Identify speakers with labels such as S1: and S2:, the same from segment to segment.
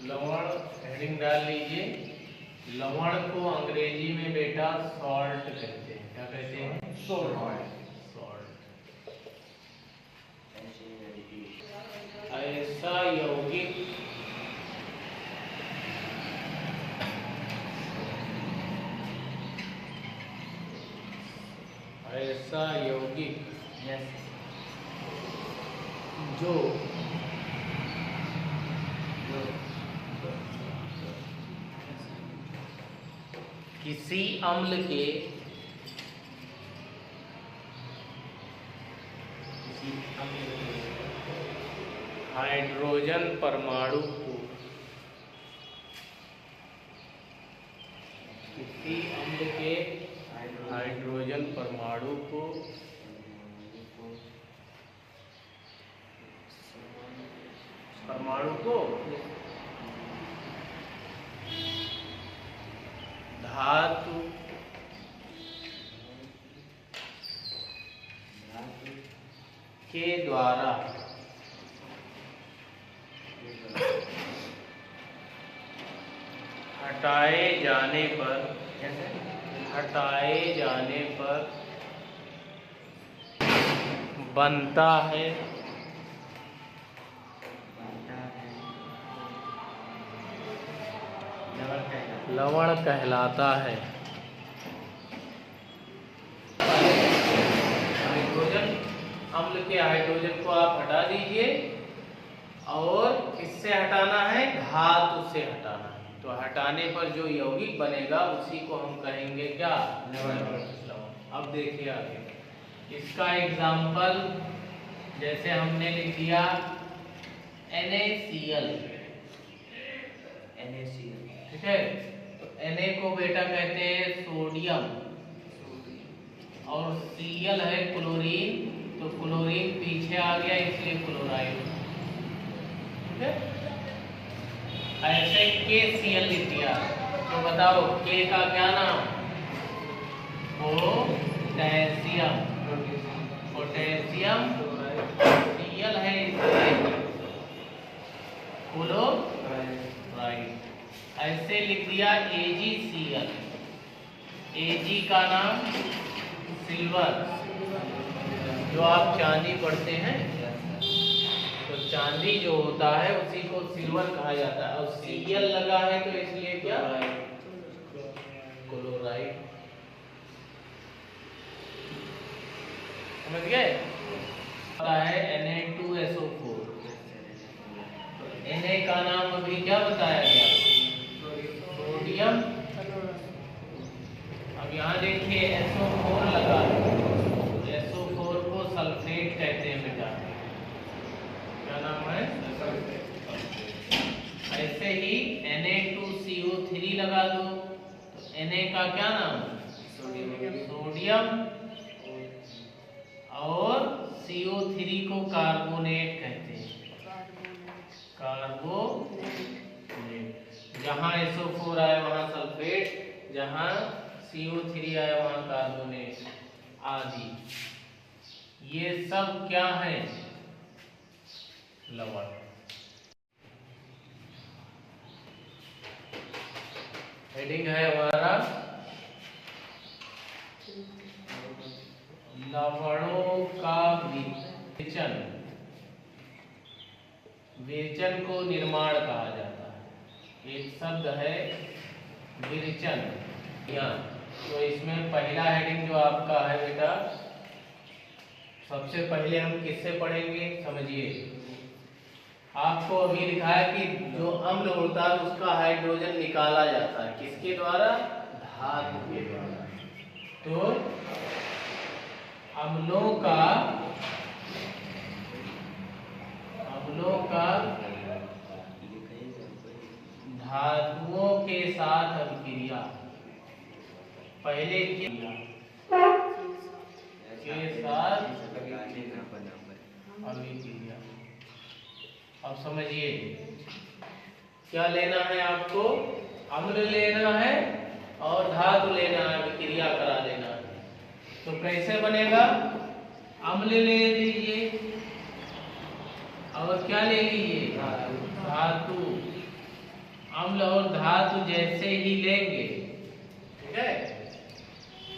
S1: लवण हेडिंग डाल लीजिए। लवण को अंग्रेजी में बेटा सॉल्ट कहते हैं। क्या कहते हैं? सॉल्ट। ऐसा यौगिक जो किसी अम्ल के हाइड्रोजन परमाणु को धातु के द्वारा हटाए जाने पर बनता है लवण कहलाता है। हाइड्रोजन अम्ल के हाइड्रोजन को आप हटा दीजिए और किससे हटाना है? धातु से हटाना है। तो हटाने पर जो यौगिक बनेगा उसी को हम कहेंगे क्या? लवण। अब देखिए आगे इसका एग्जाम्पल, जैसे हमने लिख दिया NaCl, ठीक है। तो Na को बेटा कहते हैं सोडियम और Cl है क्लोरीन, तो क्लोरीन पीछे आ गया इसलिए क्लोराइड, ठीक है। ऐसे KCl लिख दिया, तो बताओ K का क्या नाम? पोटेशियम। Cl है इसलिए क्लोराइड। ऐसे लिख दिया AgCl, Ag का नाम सिल्वर, जो आप चांदी पढ़ते हैं तो चांदी जो होता है उसी को सिल्वर कहा जाता है। और Cl लगा है तो इसलिए क्या? क्लोराइड। समझ गए? है Na2SO4। Na का नाम अभी क्या बताया गया? सोडियम। अब यहाँ देखिए SO4 लगा है, SO4 को सल्फेट कहते हैं बेटा। क्या नाम है? ऐसे ही Na2CO3 लगा दो, तो Na का क्या नाम? सोडियम। और CO3 को कार्बोनेट कहते हैं। कार्बोनेट। जहां SO4 आए वहां सल्फेट, जहां CO3 आए वहां कार्बोनेट आदि। ये सब क्या है? लवण। हेडिंग है हमारा लवणों का विरेचन। विरेचन को निर्माण कहा जाता है। एक शब्द है विरेचन। तो इसमें पहला हेडिंग जो आपका है बेटा, सबसे पहले हम किससे पढ़ेंगे? समझिए, आपको अभी लिखा है कि जो अम्ल होता है उसका हाइड्रोजन निकाला जाता है किसके द्वारा? धातु के द्वारा। तो अम्लों का धातुओं के साथ अभिक्रिया, पहले क्रिया के साथ अभिक्रिया। अब समझिए क्या लेना है आपको? अम्ल लेना है और धातु लेना है, अभिक्रिया करा देना है। तो कैसे बनेगा? अम्ल ले लीजिए और क्या ले लीजिए? धातु। अम्ल और धातु जैसे ही लेंगे, ठीक है,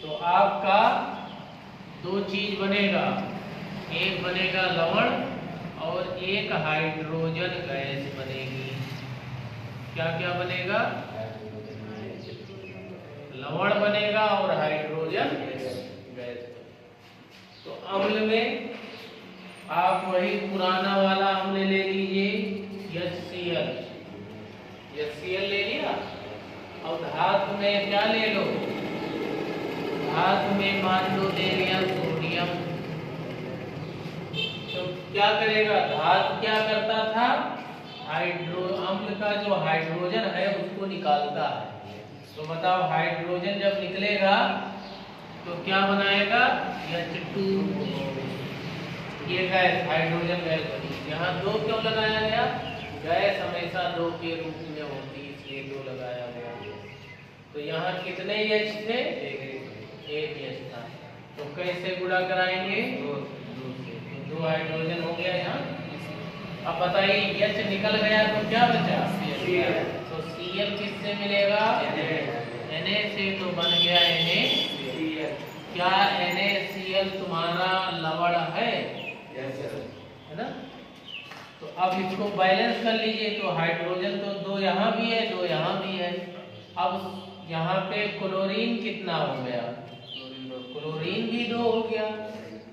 S1: तो आपका दो चीज बनेगा, एक बनेगा लवण और एक हाइड्रोजन गैस बनेगी। क्या क्या बनेगा? लवण बनेगा और हाइड्रोजन गैस। तो अम्ल में आप वही पुराना वाला अम्ल ले लीजिए, HCl, HCl ले लिया। और धातु में क्या ले लो? धातु में मान लो ले लिया सोडियम। तो क्या करेगा? धातु क्या करता था? अम्ल का जो हाइड्रोजन है उसको निकालता है। तो बताओ, हाइड्रोजन जब निकलेगा तो क्या बनाएगा? H2। ये गैस हाइड्रोजन गैस बनी। यहाँ दो क्यों लगाया गया? गैस हमेशा दो के रूप में होती, इसलिए दो लगाया गया। तो यहाँ कितने H थे? एक H था। तो कैसे गुणा कराएंगे? दो से। तो दो हाइड्रोजन हो गया यहाँ। अब बताइए, H निकल गया तो क्या बचा? Cl। तो Cl किससे मिलेगा? Na से। तो बन गया NaCl। क्या NaCl तुम्हारा लवण है? है ना? तो अब इसको बैलेंस कर लीजिए। तो हाइड्रोजन तो दो यहाँ भी है, दो यहाँ भी है। अब यहाँ पे क्लोरीन कितना हो गया? क्लोरीन भी दो हो गया।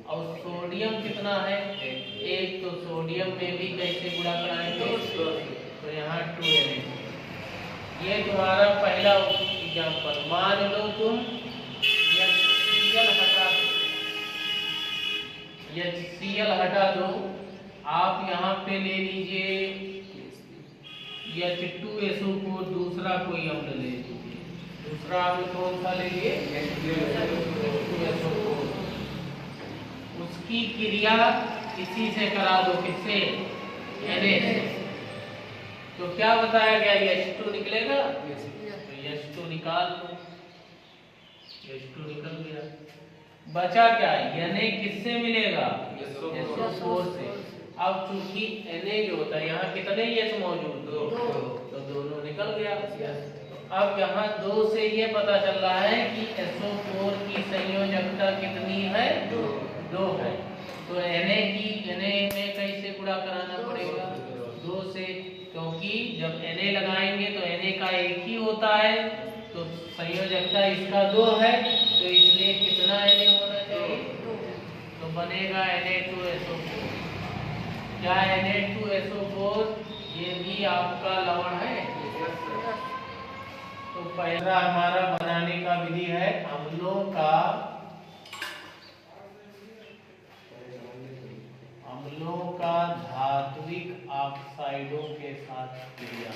S1: और सोडियम कितना है? एक। तो सोडियम में भी कैसे गुणा कराएंगे? तो यहाँ 2Na। ये तुम्हारा पहला एग्जाम्पल। मान लो तुम HCl हटा दो, आप यहाँ पे ले लीजिए H2SO4, दूसरा कोई अम्ल ले लीजिए। दूसरा अम्ल कौन सा लेंगे? H2SO4। उसकी क्रिया इसी से करा दो, किससे? Na से। तो क्या बताया गया? H2 निकलेगा। तो H2 निकाल दो, H2 निकल गया। बचा क्या? Na किससे मिलेगा? SO4 से। अब चूंकि Na जो होता है, यहाँ कितने H मौजूद? दो। तो दोनों निकल गया। अब यहाँ दो से ये पता चल रहा है कि SO4 की संयोजकता कितनी है? दो है। तो Na में कैसे गुणा कराना पड़ेगा? दो से। क्योंकि जब Na लगाएंगे तो Na का एक ही होता है, तो संयोजकता इसका दो है, तो इसलिए कितना Na होना चाहिए? तो बनेगा Na2SO4। क्या Na2SO4 ये भी आपका लवण है? तो पहला हमारा बनाने का विधि है अम्लों का धात्विक ऑक्साइडों के साथ क्रिया।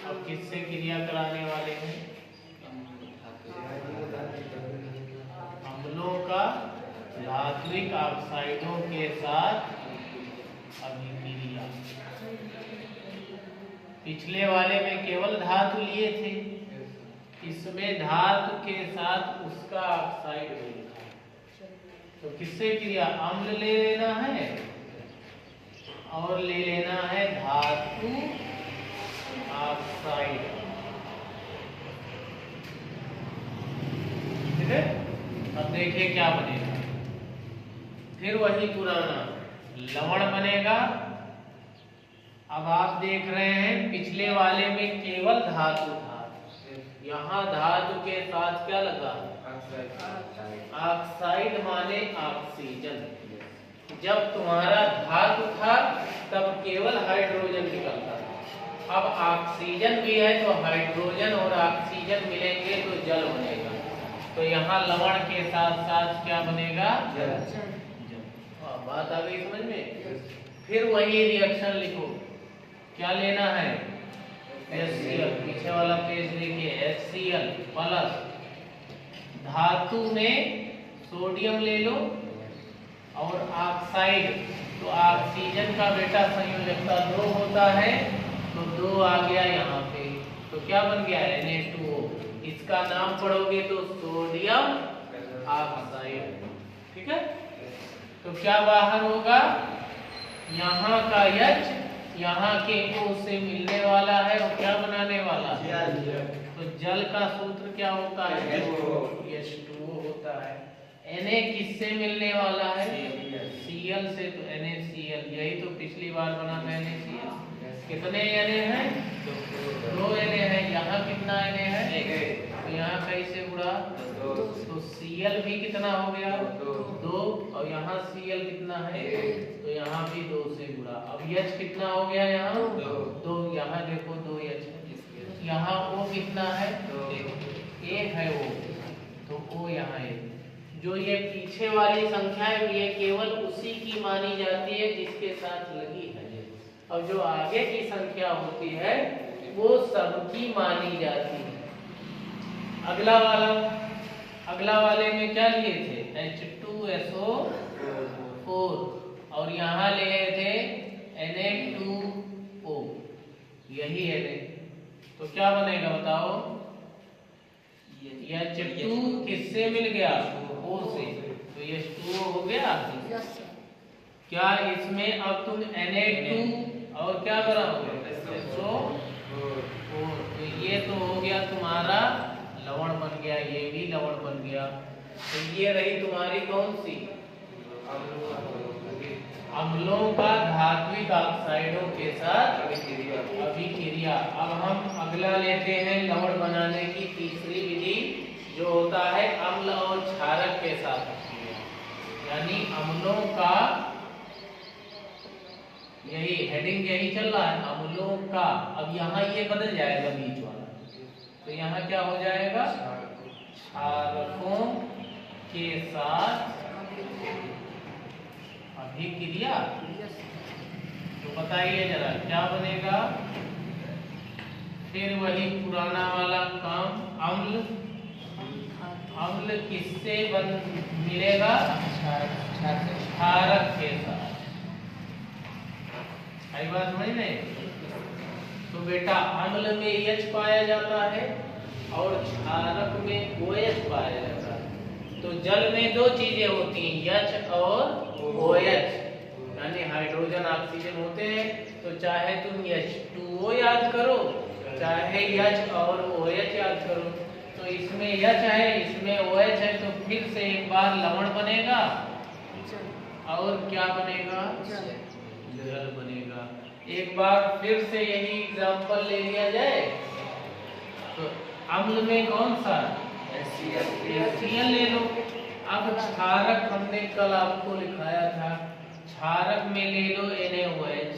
S1: अब किससे क्रिया कराने वाले हैं? अम्लों का धात्विक ऑक्साइडों के साथ अभिक्रिया। पिछले वाले में केवल धातु लिए थे, इसमें धातु के साथ उसका ऑक्साइड मिला। तो किससे क्रिया? अम्ल ले लेना है और ले लेना है धातु ऑक्साइड। ठीक है? अब देखिए क्या बनेगा। फिर वही पुराना लवण बनेगा। अब आप देख रहे हैं पिछले वाले में केवल धातु था, यहाँ धातु के साथ क्या लगा? ऑक्साइड माने ऑक्सीजन। जब तुम्हारा धातु था तब केवल हाइड्रोजन निकलता था। अब ऑक्सीजन भी है तो हाइड्रोजन और ऑक्सीजन मिलेंगे तो जल बनेगा। तो यहाँ लवण के साथ साथ क्या बनेगा? जल। बात आ गई समझ में? फिर वही रिएक्शन लिखो। क्या लेना है? HCl। पीछे वाला पेज देखिए, HCl प्लस धातु में सोडियम ले लो और ऑक्साइड। तो ऑक्सीजन का बेटा संयोजकता दो होता है, तो दो आ गया यहाँ पे। तो क्या बन गया? Na2O। इसका नाम पढ़ोगे तो सोडियम ऑक्साइड। ठीक है? तो क्या बाहर होगा? यहाँ का H यहाँ के O से मिलने वाला है और क्या बनाने वाला? वाला है? तो जल का सूत्र क्या होता है? H2O होता है। Na किससे मिलने वाला है? Cl से, तो NaCl, यही तो पिछली बार बना था NaCl। कितने Na हैं? 2 Na है। यहाँ कितना Na है? तो यहाँ कैसे गुणा? तो Cl भी कितना हो गया? 2, और यहाँ Cl कितना है? तो यहाँ भी 2 से गुणा। अब H कितना हो गया? यहाँ 2, यहाँ देखो 2 H है। यहाँ O कितना है? 1 है O, तो O यहाँ 1। जो ये पीछे वाली संख्या है ये केवल उसी की मानी जाती है जिसके साथ लगी है, और जो आगे की संख्या होती है वो सबकी मानी जाती है। अगला वाले में क्या लिए थे? H2SO4, और यहाँ लिए थे Na2O, यही है ना। तो क्या बनेगा बताओ? H2 किससे मिल गया? O से, तो H2O हो गया। क्या इसमें अब तुम Na2 और क्या बनाओगे? SO4, तो ये तो हो गया तुम्हारा लवण बन गया, ये भी लवण बन गया। तो ये रही तुम्हारी कौन सी? अम्लों का धात्विक ऑक्साइडों के साथ अभिक्रिया। अब हम अगला लेते हैं लवण बनाने की तीसरी विधि, जो होता है अम्ल और क्षारक के साथ अभिक्रिया, यानी अम्लों का, यही हेडिंग यही चल रहा है, अम्लों का। अब यहाँ ये बदल जाएगा बीच वाला, तो यहाँ क्या हो जाएगा? क्षारकों के साथ अभिक्रिया। तो बताइए जरा क्या बनेगा? फिर वही पुराना वाला काम, अम्ल किससे मिलेगा? क्षारक के साथ। आई बात समझ में? तो बेटा अम्ल में H पाया जाता है और क्षारक में OH पाया जाता है। तो जल में दो चीजें होती हैं, H और OH, यानी हाइड्रोजन ऑक्सीजन होते हैं। तो चाहे तुम H2O याद करो, चाहे H और OH याद करो। तो इसमें H है, इसमें OH है, तो फिर से एक बार लवण बनेगा और क्या बनेगा? जल बनेगा। एक बार फिर से यही एग्जांपल ले लिया जाए, तो अम्ल में कौन सा? HCl ले लो। अब क्षारक हमने कल आपको लिखाया था, क्षारक में ले लो NaOH,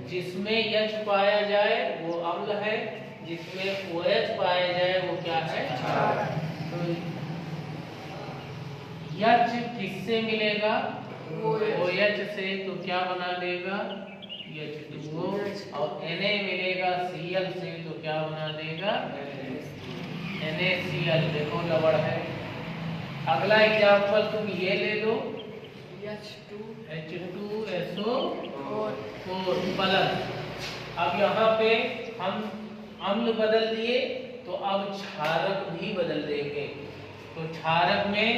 S1: जिसमें H पाया जाए वो अम्ल है, जिसमें OH पाया जाए वो क्या है? क्षारक। तो H किससे मिलेगा? OH से, तो क्या बना देगा? H2O। और Na मिलेगा Cl से, तो क्या बना देगा? NaCl। देखो लवण है। अगला एग्जाम्पल तुम ये ले लो, H2SO4 प्लस। अब यहाँ पे हम अम्ल बदल दिए, तो अब क्षारक भी बदल देंगे। तो क्षारक में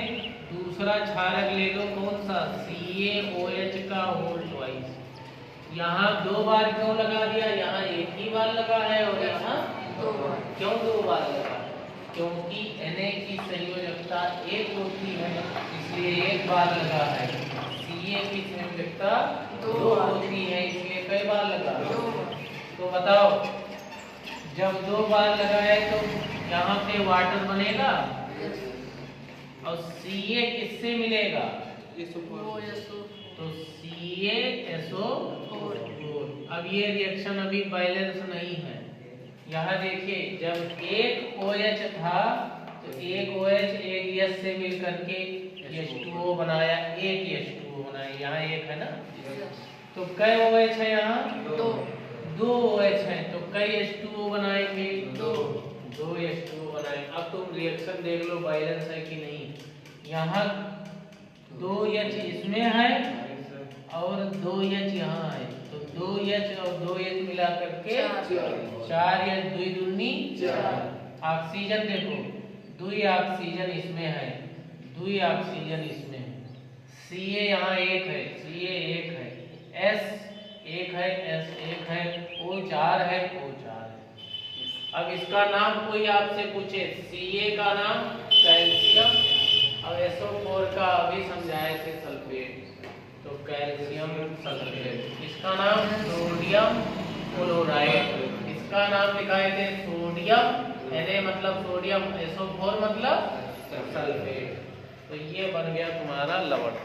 S1: दूसरा क्षारक ले लो, कौन सा? CaOH का होल ट्वाइस। यहाँ 2 बार क्यों लगा दिया? यहाँ एक ही बार लगा है, और यहाँ 2 बार। क्यों 2 बार लगा? क्योंकि Na की संयोजकता 1 होती है, इसलिए 1 बार लगा है। Ca की संयोजकता 2 होती है, इसलिए कई बार लगा? 2 बार। तो बताओ, जब 2 बार लगा है तो यहाँ पे वाटर बनेगा, और Ca किससे मिलेगा? तो CaSO4। अब ये रिएक्शन अभी बैलेंस नहीं है। यहाँ देखिए, जब एक OH था तो एक OH एक H से मिलकर के H2O बनाया, एक H2O बनाया, यहाँ एक है ना। तो कई OH है यहाँ? 2 OH है, तो कई H2O बनाएंगे? 2 H2O बनाएंगे। अब तुम रिएक्शन देख लो बैलेंस है कि नहीं। यहाँ 2 H इसमें है और 2 H यहाँ है, तो 2 H और 2 H मिला करके 4 H, 2 दूनी 4। ऑक्सीजन देखो, 2 ऑक्सीजन इसमें है, 2 ऑक्सीजन इसमें है। Ca यहाँ 1 है, Ca 1 है, S 1 है, S 1 है, O 4 है, O 4 है। अब इसका नाम कोई आपसे पूछे, Ca का नाम कैल्शियम, अब SO4 का अभी समझाए थे सल्फेट, तो कैल्शियम सल्फेट। इसका नाम सोडियम क्लोराइड, इसका नाम लिखाए थे सोडियम, Na मतलब सोडियम, SO4 मतलब सल्फेट। तो ये बन गया तुम्हारा लवण।